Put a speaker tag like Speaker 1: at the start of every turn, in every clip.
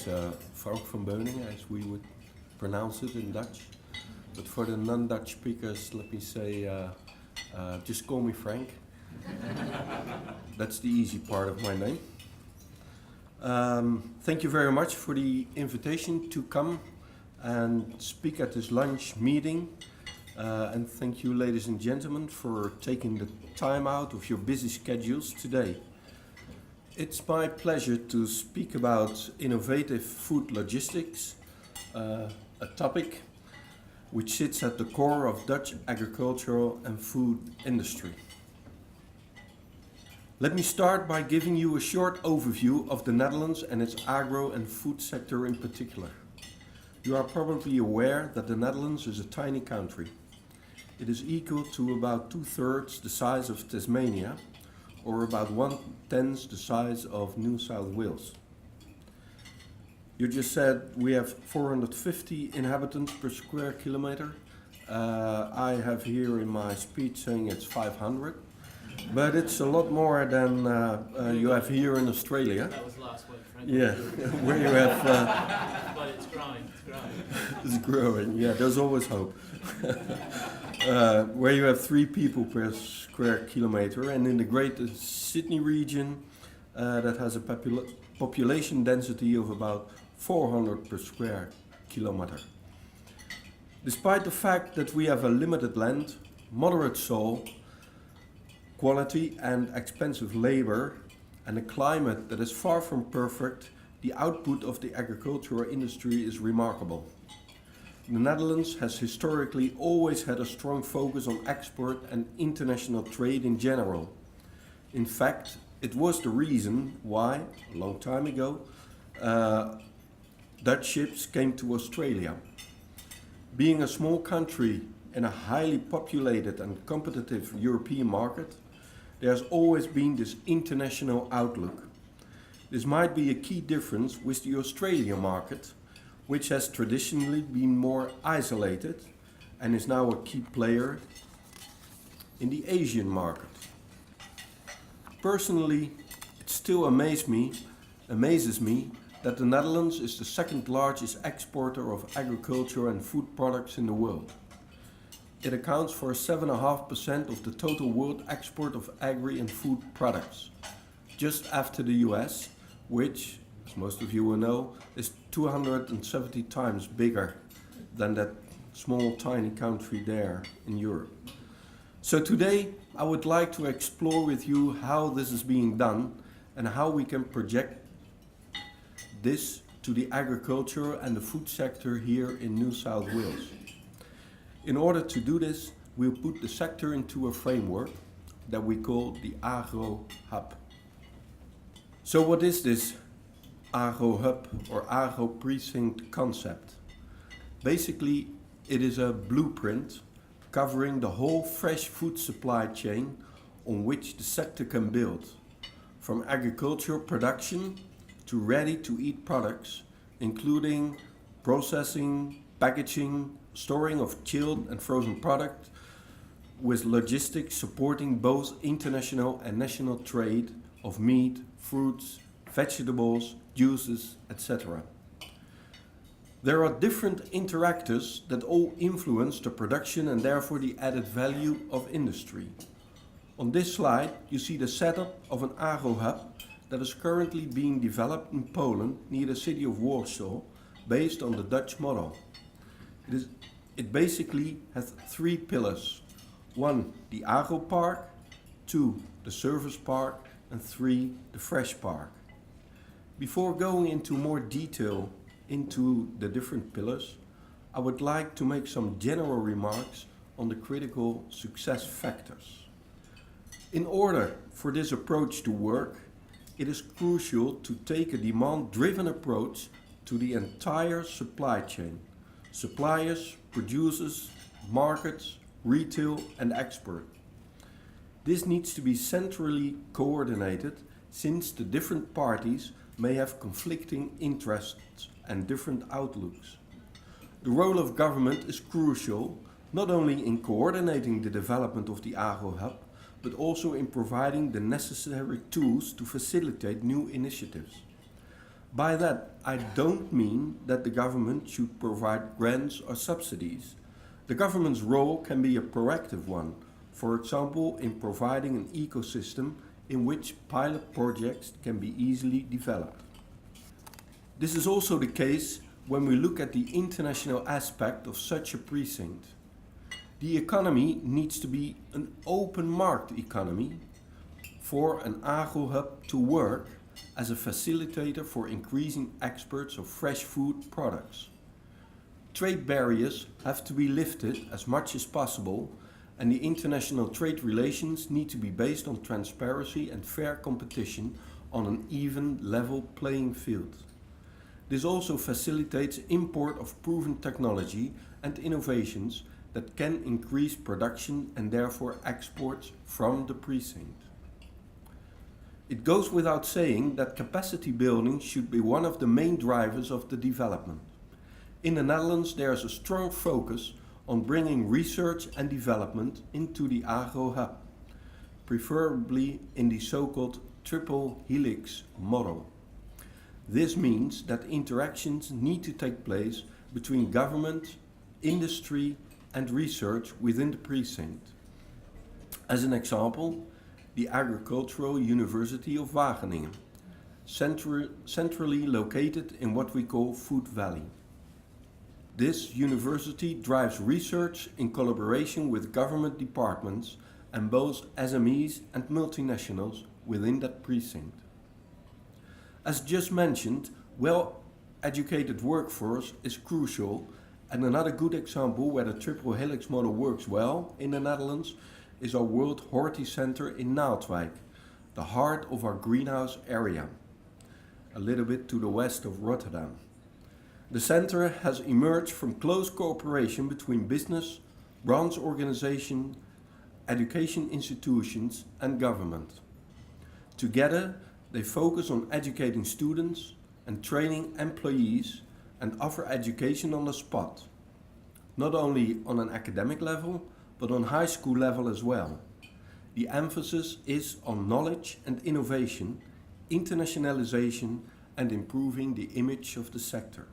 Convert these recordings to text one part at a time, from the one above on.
Speaker 1: is Frank van Beuningen, as we would pronounce it in Dutch. But for the non-Dutch speakers, let me say, just call me Frank. That's the easy part of my name. Thank you very much for the invitation to come and speak at this lunch meeting. And thank you, ladies and gentlemen, for taking the time out of your busy schedules today. It's my pleasure to speak about innovative food logistics, a topic which sits at the core of Dutch agricultural and food industry. Let me start by giving you a short overview of the Netherlands and its agro and food sector in particular. You are probably aware that the Netherlands is a tiny country. It is equal to about 2/3 the size of Tasmania, or about 1/10 the size of New South Wales. You just said we have 450 inhabitants per square kilometer. I have here in my speech saying it's 500, but it's a lot more than you have here in Australia.
Speaker 2: That was last week, Frank.
Speaker 1: Yeah, where you have...
Speaker 2: But it's growing, it's growing.
Speaker 1: It's growing, yeah, there's always hope. Where you have 3 people per square kilometer, and in the Greater Sydney region that has a population density of about 400 per square kilometer. Despite the fact that we have a limited land, moderate soil quality and expensive labor, and a climate that is far from perfect, the output of the agricultural industry is remarkable. The Netherlands has historically always had a strong focus on export and international trade in general. In fact, it was the reason why, a long time ago, Dutch ships came to Australia. Being a small country in a highly populated and competitive European market, there has always been this international outlook. This might be a key difference with the Australian market, which has traditionally been more isolated and is now a key player in the Asian market. Personally, it still amazes me that the Netherlands is the second largest exporter of agriculture and food products in the world. It accounts for 7.5% of the total world export of agri and food products, just after the US, which, as most of you will know, is 270 times bigger than that small tiny country there in Europe. So today I would like to explore with you how this is being done and how we can project this to the agriculture and the food sector here in New South Wales. In order to do this, we'll put the sector into a framework that we call the Agro Hub. So what is this Agro Hub or Agro Precinct concept? Basically, it is a blueprint covering the whole fresh food supply chain on which the sector can build, from agricultural production to ready-to-eat products, including processing, packaging, storing of chilled and frozen product, with logistics supporting both international and national trade of meat, fruits, vegetables, juices, etc. There are different interactors that all influence the production and therefore the added value of industry. On this slide, you see the setup of an Agro Hub that is currently being developed in Poland near the city of Warsaw, based on the Dutch model. It basically has 3 pillars. 1, the Agro Park, 2, the Service Park, and 3, the Fresh Park. Before going into more detail into the different pillars, I would like to make some general remarks on the critical success factors. In order for this approach to work, it is crucial to take a demand-driven approach to the entire supply chain: suppliers, producers, markets, retail and export. This needs to be centrally coordinated, since the different parties may have conflicting interests and different outlooks. The role of government is crucial, not only in coordinating the development of the Agro Hub, but also in providing the necessary tools to facilitate new initiatives. By that, I don't mean that the government should provide grants or subsidies. The government's role can be a proactive one, for example, in providing an ecosystem in which pilot projects can be easily developed. This is also the case when we look at the international aspect of such a precinct. The economy needs to be an open market economy for an agro-hub to work as a facilitator for increasing exports of fresh food products. Trade barriers have to be lifted as much as possible, and the international trade relations need to be based on transparency and fair competition on an even level playing field. This also facilitates import of proven technology and innovations that can increase production and therefore exports from the precinct. It goes without saying that capacity building should be one of the main drivers of the development. In the Netherlands, there is a strong focus on bringing research and development into the agro-hub, preferably in the so-called triple helix model. This means that interactions need to take place between government, industry, and research within the precinct. As an example, the Agricultural University of Wageningen, centrally located in what we call Food Valley. This university drives research in collaboration with government departments and both SMEs and multinationals within that precinct. As just mentioned, well-educated workforce is crucial, and another good example where the triple helix model works well in the Netherlands is our World Horti Center in Naaldwijk, the heart of our greenhouse area, a little bit to the west of Rotterdam. The center has emerged from close cooperation between business, branch organizations, education institutions and government. Together, they focus on educating students and training employees and offer education on the spot, not only on an academic level, but on high school level as well. The emphasis is on knowledge and innovation, internationalization, and improving the image of the sector.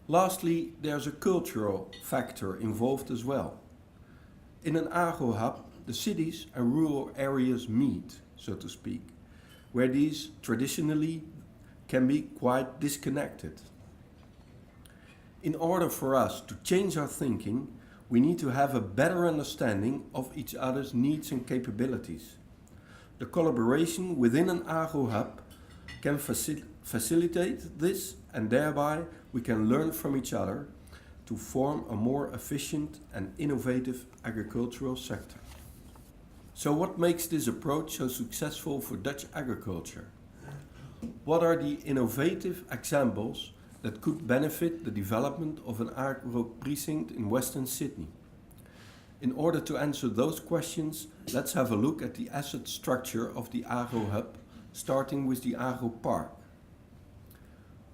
Speaker 1: Lastly, there's a cultural factor involved as well. In an agro-hub, the cities and rural areas meet, so to speak, where these traditionally can be quite disconnected. In order for us to change our thinking, we need to have a better understanding of each other's needs and capabilities. The collaboration within an agro-hub can facilitate this, and thereby we can learn from each other to form a more efficient and innovative agricultural sector. So what makes this approach so successful for Dutch agriculture? What are the innovative examples that could benefit the development of an agro precinct in Western Sydney? In order to answer those questions, let's have a look at the asset structure of the agro hub, starting with the agro park.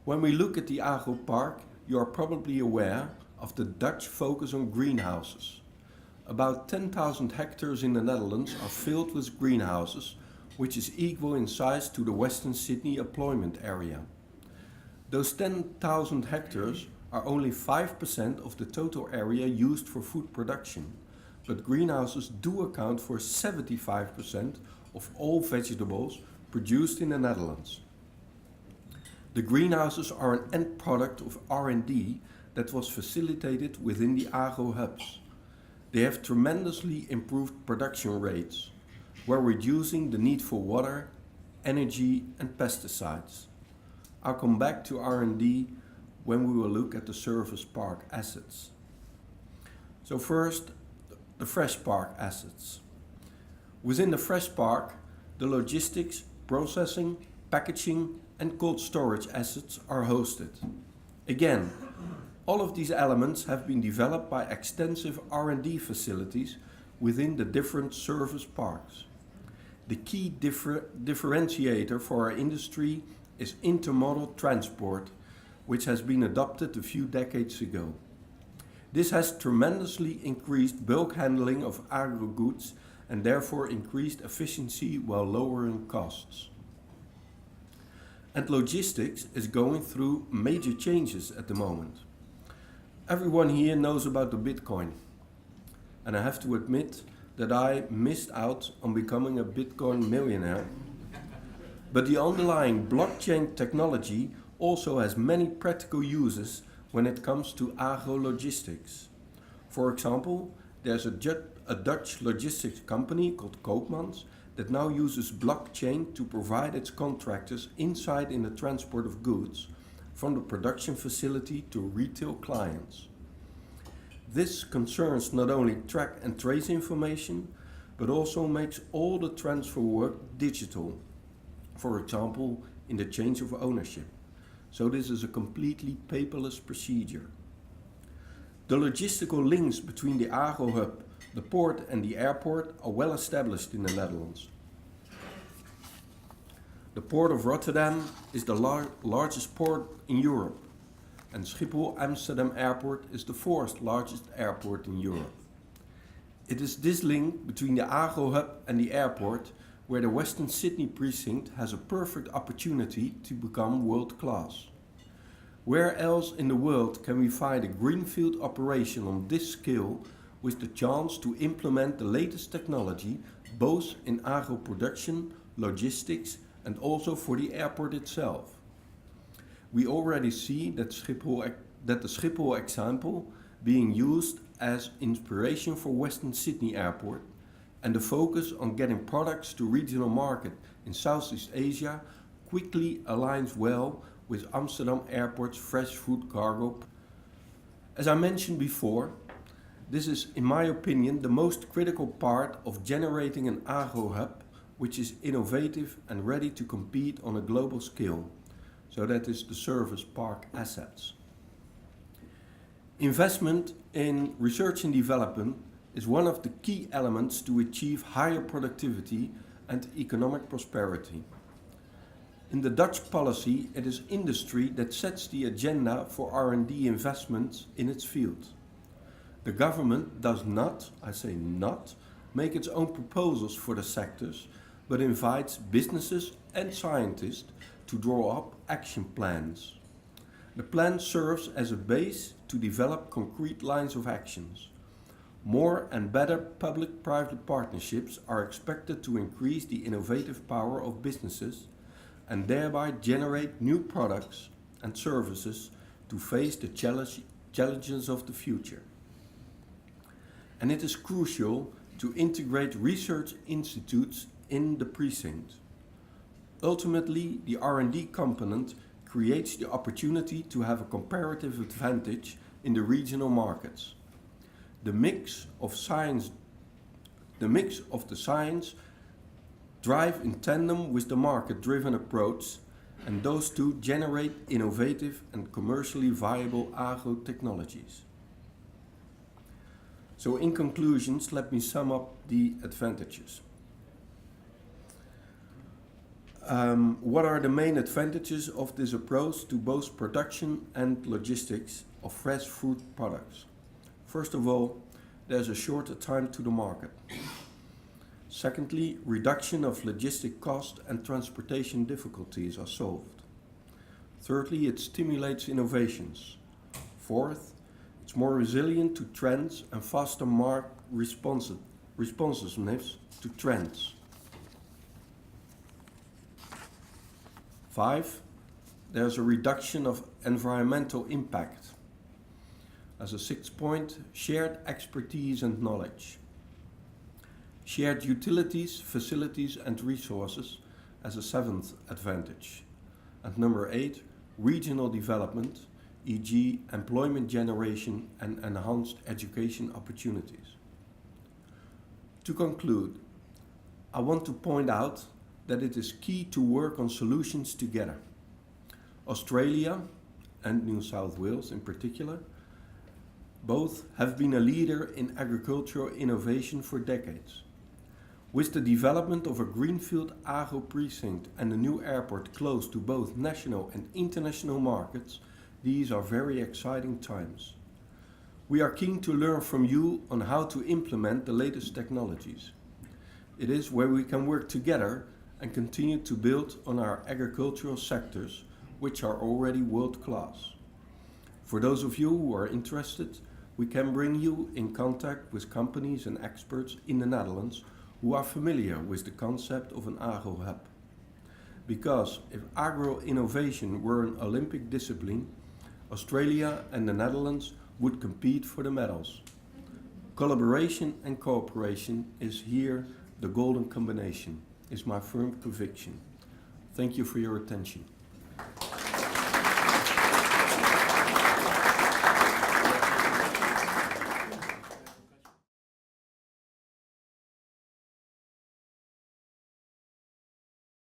Speaker 1: When we look at the agro park, you are probably aware of the Dutch focus on greenhouses. About 10,000 hectares in the Netherlands are filled with greenhouses, which is equal in size to the Western Sydney employment area. Those 10,000 hectares are only 5% of the total area used for food production, but greenhouses do account for 75% of all vegetables produced in the Netherlands. The greenhouses are an end product of R&D that was facilitated within the agro hubs. They have tremendously improved production rates, while reducing the need for water, energy and pesticides. I'll come back to R&D when we will look at the service park assets. So first, the fresh park assets. Within the fresh park, the logistics, processing, packaging and cold storage assets are hosted. Again, all of these elements have been developed by extensive R&D facilities within the different service parks. The key differentiator for our industry is intermodal transport, which has been adopted a few decades ago. This has tremendously increased bulk handling of agro goods and therefore increased efficiency while lowering costs. And logistics is going through major changes at the moment. Everyone here knows about the Bitcoin. And I have to admit that I missed out on becoming a Bitcoin millionaire. But the underlying blockchain technology also has many practical uses when it comes to agro-logistics. For example, there's a Dutch logistics company called Koopmans that now uses blockchain to provide its contractors insight in the transport of goods from the production facility to retail clients. This concerns not only track and trace information, but also makes all the transfer work digital, for example, in the change of ownership. So this is a completely paperless procedure. The logistical links between the agro hub, the port and the airport are well established in the Netherlands. The port of Rotterdam is the largest port in Europe, and Schiphol Amsterdam Airport is the fourth largest airport in Europe. It is this link between the agro hub and the airport where the Western Sydney precinct has a perfect opportunity to become world class. Where else in the world can we find a greenfield operation on this scale with the chance to implement the latest technology both in agro production, logistics and also for the airport itself? We already see that the Schiphol example being used as inspiration for Western Sydney Airport, and the focus on getting products to regional market in Southeast Asia quickly aligns well with Amsterdam Airport's fresh food cargo. As I mentioned before, this is, in my opinion, the most critical part of generating an agro hub which is innovative and ready to compete on a global scale. So that is the service park assets. Investment in research and development is one of the key elements to achieve higher productivity and economic prosperity. In the Dutch policy, it is industry that sets the agenda for R&D investments in its field. The government does not, I say not, make its own proposals for the sectors, but invites businesses and scientists to draw up action plans. The plan serves as a base to develop concrete lines of actions. More and better public-private partnerships are expected to increase the innovative power of businesses and thereby generate new products and services to face the challenges of the future. And it is crucial to integrate research institutes in the precinct. Ultimately, the R&D component creates the opportunity to have a comparative advantage in the regional markets. The mix of the science drive in tandem with the market-driven approach, and those two generate innovative and commercially viable agro technologies. So in conclusions, let me sum up the advantages. What are the main advantages of this approach to both production and logistics of fresh food products? First of all, there's a shorter time to the market. Secondly, reduction of logistic cost and transportation difficulties are solved. Thirdly, it stimulates innovations. Fourth, it's more resilient to trends and faster market responsiveness to trends. 5, there's a reduction of environmental impact. As a 6th point, shared expertise and knowledge. Shared utilities, facilities and resources as a 7th advantage. And number 8, regional development, e.g. employment generation and enhanced education opportunities. To conclude, I want to point out that it is key to work on solutions together. Australia and New South Wales in particular, both have been a leader in agricultural innovation for decades. With the development of a greenfield agro precinct and a new airport close to both national and international markets, these are very exciting times. We are keen to learn from you on how to implement the latest technologies. It is where we can work together and continue to build on our agricultural sectors, which are already world-class. For those of you who are interested, we can bring you in contact with companies and experts in the Netherlands who are familiar with the concept of an agro-hub. Because if agro-innovation were an Olympic discipline, Australia and the Netherlands would compete for the medals. Collaboration and cooperation is here the golden combination, is my firm conviction. Thank you for your attention.